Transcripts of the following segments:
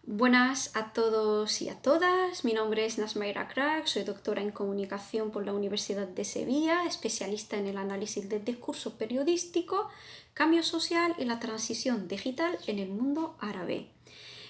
Buenas a todos y a todas, mi nombre es Nasmaira Krag, soy doctora en comunicación por la Universidad de Sevilla, especialista en el análisis del discurso periodístico, cambio social y la transición digital en el mundo árabe.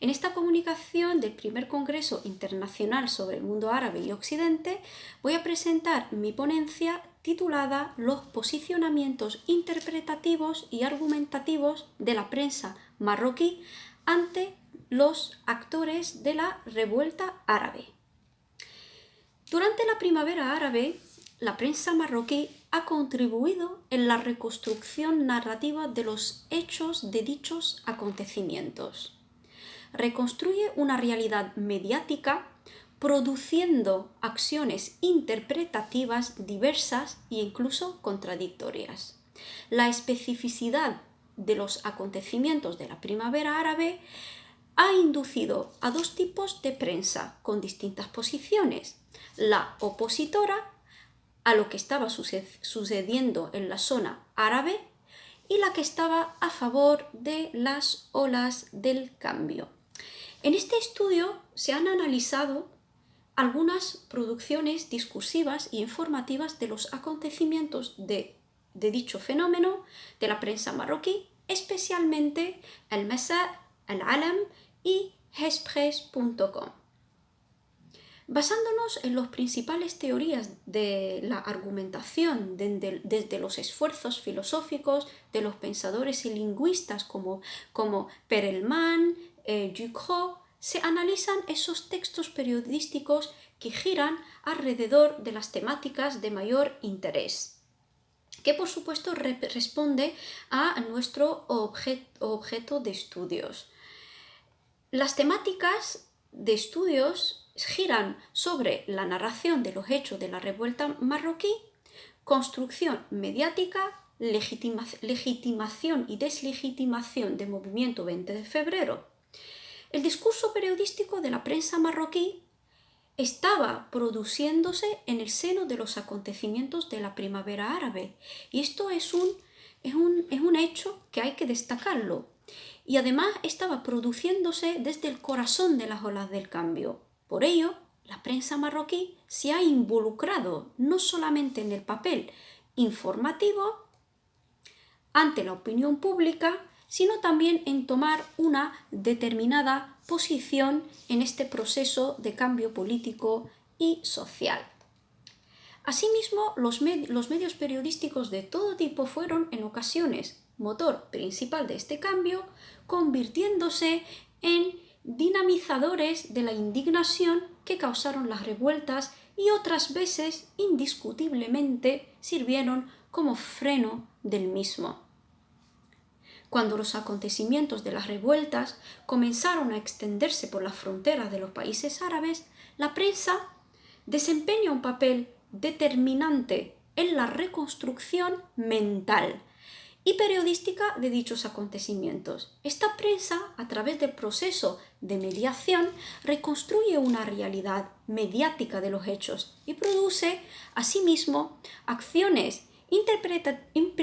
En esta comunicación del primer Congreso Internacional sobre el Mundo Árabe y Occidente voy a presentar mi ponencia titulada Los posicionamientos interpretativos y argumentativos de la prensa marroquí ante los actores de la revuelta árabe. Durante la primavera árabe, la prensa marroquí ha contribuido en la reconstrucción narrativa de los hechos de dichos acontecimientos. Reconstruye una realidad mediática produciendo acciones interpretativas diversas e incluso contradictorias. La especificidad de los acontecimientos de la primavera árabe ha inducido a dos tipos de prensa con distintas posiciones: la opositora a lo que estaba sucediendo en la zona árabe y la que estaba a favor de las olas del cambio. En este estudio se han analizado algunas producciones discursivas e informativas de los acontecimientos de dicho fenómeno de la prensa marroquí, especialmente el Masa, el Alam y Hespres.com. Basándonos en las principales teorías de la argumentación desde los esfuerzos filosóficos de los pensadores y lingüistas como Perelman, Ducrot, se analizan esos textos periodísticos que giran alrededor de las temáticas de mayor interés, que por supuesto responde a nuestro objeto de estudios. Las temáticas de estudios giran sobre la narración de los hechos de la revuelta marroquí, construcción mediática, legitimación y deslegitimación del movimiento 20 de febrero. El discurso periodístico de la prensa marroquí estaba produciéndose en el seno de los acontecimientos de la primavera árabe, y esto es un hecho que hay que destacarlo. Y además estaba produciéndose desde el corazón de las olas del cambio. Por ello, la prensa marroquí se ha involucrado no solamente en el papel informativo ante la opinión pública, sino también en tomar una determinada posición en este proceso de cambio político y social. Asimismo, los medios periodísticos de todo tipo fueron en ocasiones motor principal de este cambio, convirtiéndose en dinamizadores de la indignación que causaron las revueltas y otras veces indiscutiblemente sirvieron como freno del mismo. Cuando los acontecimientos de las revueltas comenzaron a extenderse por las fronteras de los países árabes, la prensa desempeña un papel determinante en la reconstrucción mental y periodística de dichos acontecimientos. Esta prensa, a través del proceso de mediación, reconstruye una realidad mediática de los hechos y produce, asimismo, acciones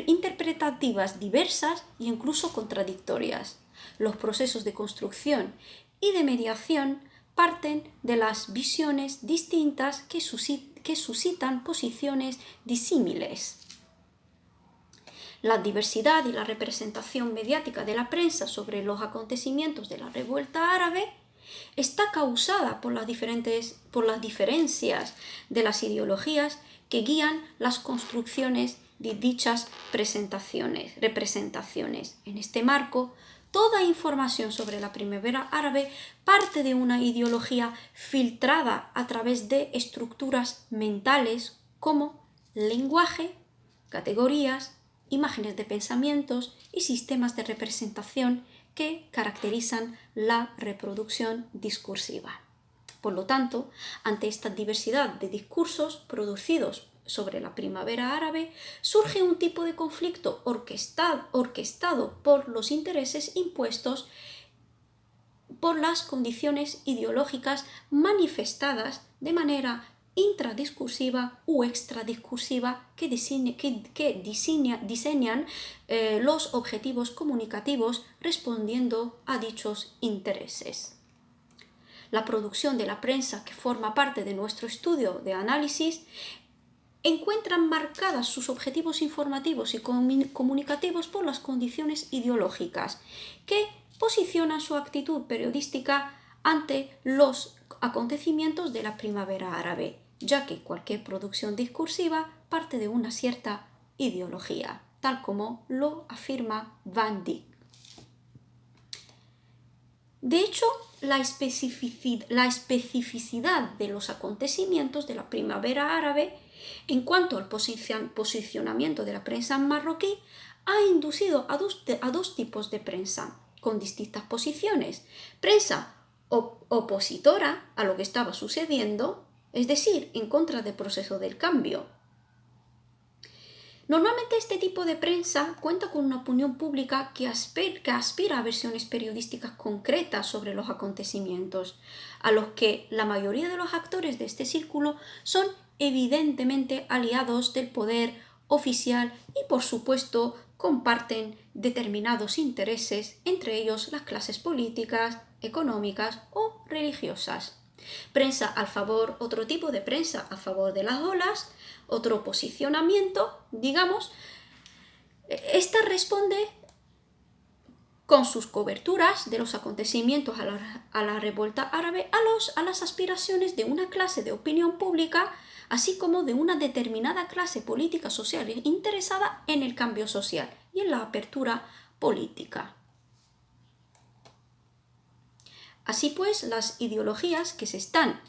interpretativas diversas e incluso contradictorias. Los procesos de construcción y de mediación parten de las visiones distintas que suscitan posiciones disímiles. La diversidad y la representación mediática de la prensa sobre los acontecimientos de la revuelta árabe está causada por las diferencias de las ideologías que guían las construcciones de dichas representaciones. En este marco, toda información sobre la primavera árabe parte de una ideología filtrada a través de estructuras mentales como lenguaje, categorías, imágenes de pensamientos y sistemas de representación que caracterizan la reproducción discursiva. Por lo tanto, ante esta diversidad de discursos producidos sobre la primavera árabe, surge un tipo de conflicto orquestado por los intereses impuestos por las condiciones ideológicas manifestadas de manera intradiscursiva u extradiscursiva que diseñan los objetivos comunicativos respondiendo a dichos intereses. la producción de la prensa, que forma parte de nuestro estudio de análisis, encuentran marcadas sus objetivos informativos y comunicativos por las condiciones ideológicas que posicionan su actitud periodística ante los acontecimientos de la primavera árabe, ya que cualquier producción discursiva parte de una cierta ideología, tal como lo afirma Van Dijk. De hecho, la especificidad de los acontecimientos de la primavera árabe en cuanto al posicionamiento de la prensa marroquí ha inducido a dos tipos de prensa con distintas posiciones. Prensa opositora a lo que estaba sucediendo, es decir, en contra del proceso del cambio. Normalmente este tipo de prensa cuenta con una opinión pública que aspira a versiones periodísticas concretas sobre los acontecimientos, a los que la mayoría de los actores de este círculo son evidentemente aliados del poder oficial y, por supuesto, comparten determinados intereses, entre ellos las clases políticas, económicas o religiosas. Prensa al favor, otro tipo de prensa a favor de las olas, otro posicionamiento, digamos. Esta responde con sus coberturas de los acontecimientos a la revuelta árabe a las aspiraciones de una clase de opinión pública, así como de una determinada clase política social interesada en el cambio social y en la apertura política. Así pues, las ideologías que se están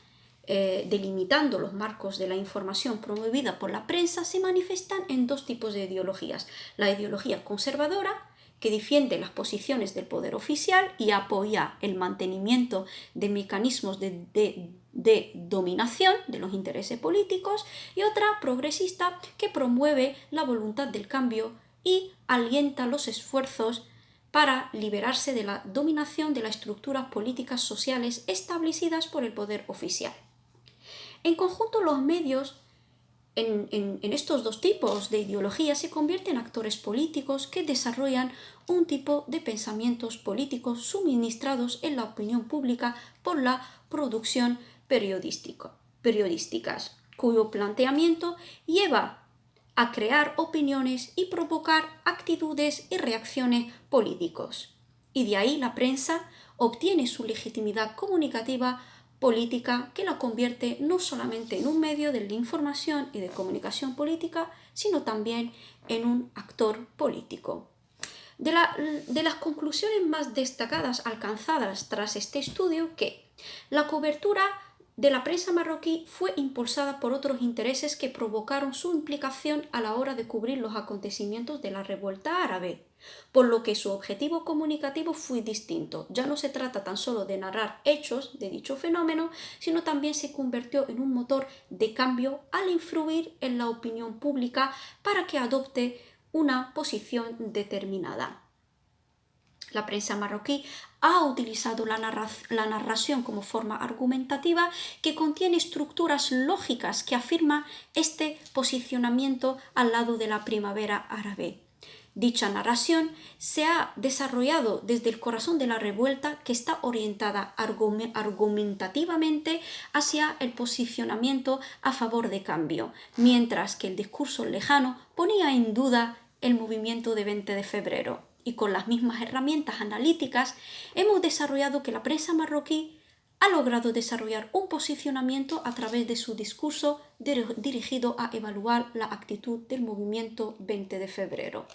delimitando los marcos de la información promovida por la prensa se manifiestan en dos tipos de ideologías. La ideología conservadora, que defiende las posiciones del poder oficial y apoya el mantenimiento de mecanismos de dominación de los intereses políticos, y otra progresista, que promueve la voluntad del cambio y alienta los esfuerzos para liberarse de la dominación de las estructuras políticas sociales establecidas por el poder oficial. En conjunto, los medios en estos dos tipos de ideologías se convierten en actores políticos que desarrollan un tipo de pensamientos políticos suministrados en la opinión pública por la producción periodísticas, cuyo planteamiento lleva a crear opiniones y provocar actitudes y reacciones políticos. Y de ahí la prensa obtiene su legitimidad comunicativa política, que la convierte no solamente en un medio de información y de comunicación política, sino también en un actor político. De las conclusiones más destacadas alcanzadas tras este estudio, que la cobertura de la prensa marroquí fue impulsada por otros intereses que provocaron su implicación a la hora de cubrir los acontecimientos de la revuelta árabe, por lo que su objetivo comunicativo fue distinto. Ya no se trata tan solo de narrar hechos de dicho fenómeno, sino también se convirtió en un motor de cambio al influir en la opinión pública para que adopte una posición determinada. La prensa marroquí ha utilizado la narración como forma argumentativa que contiene estructuras lógicas que afirman este posicionamiento al lado de la primavera árabe. Dicha narración se ha desarrollado desde el corazón de la revuelta, que está orientada argumentativamente hacia el posicionamiento a favor de cambio, mientras que el discurso lejano ponía en duda el movimiento de 20 de febrero. Y con las mismas herramientas analíticas hemos desarrollado que la prensa marroquí ha logrado desarrollar un posicionamiento a través de su discurso dirigido a evaluar la actitud del movimiento 20 de febrero.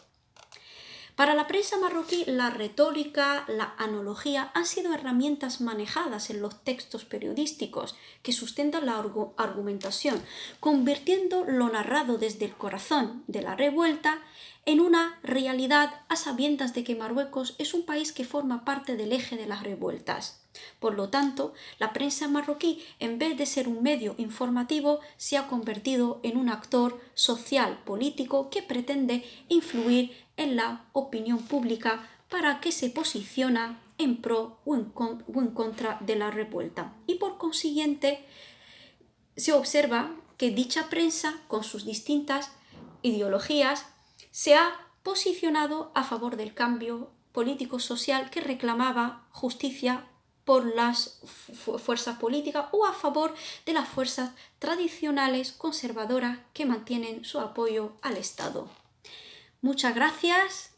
Para la prensa marroquí, la retórica, la analogía han sido herramientas manejadas en los textos periodísticos que sustentan la argumentación, convirtiendo lo narrado desde el corazón de la revuelta en una realidad, a sabiendas de que Marruecos es un país que forma parte del eje de las revueltas. Por lo tanto, la prensa marroquí, en vez de ser un medio informativo, se ha convertido en un actor social político que pretende influir en la opinión pública para que se posiciona en pro o en contra de la revuelta. Y por consiguiente, se observa que dicha prensa, con sus distintas ideologías, se ha posicionado a favor del cambio político-social que reclamaba justicia por las fuerzas políticas o a favor de las fuerzas tradicionales conservadoras que mantienen su apoyo al Estado. Muchas gracias.